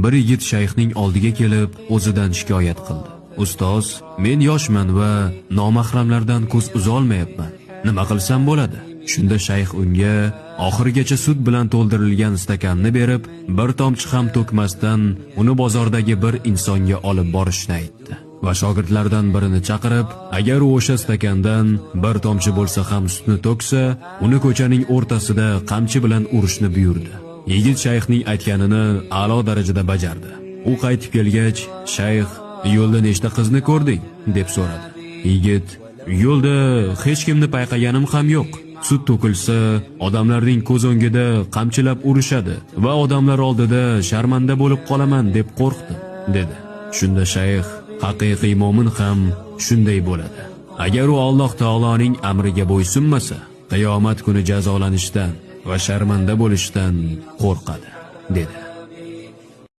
bir yigit shayxning oldiga kelib o'zidan shikoyat qildi. Ustoz, men yoshman va nomahramlardan ko'z uzolmayapman. Nima qilsam bo'ladi? Shunda shayx unga oxirigacha sut bilan to'ldirilgan stakanni berib, bir tomchi ham to'kmasdan uni bozordagi bir insonga olib borishni aytdi. Va shogirdlardan birini chaqirib, agar u o'sha stakandan bir tomchi bo'lsa ham sutni to'ksa, uni ko'chaning o'rtasida qamchi bilan urishni buyurdi. Yigit shayxning aytganini a'lo darajada bajardi. U qaytib kelgach, shayx, yo'lda nechta qizni ko'rding deb so'radi. Yigit, yo'lda hech kimni payqaganim ham yo'q. Sut to'kilsa, odamlarning ko'z o'ngida qamchilab urishadi va odamlar oldida sharmanda bo'lib qolaman deb qo'rqdim, dedi. Shunda shayx, haqiqiy mo'min ham shunday bo'ladi. Agar u Alloh taoloning amriga bo'ysunmasa, qiyomat kuni jazolanishdan va sharmanda bo'lishdan qo'rqadi, dedi.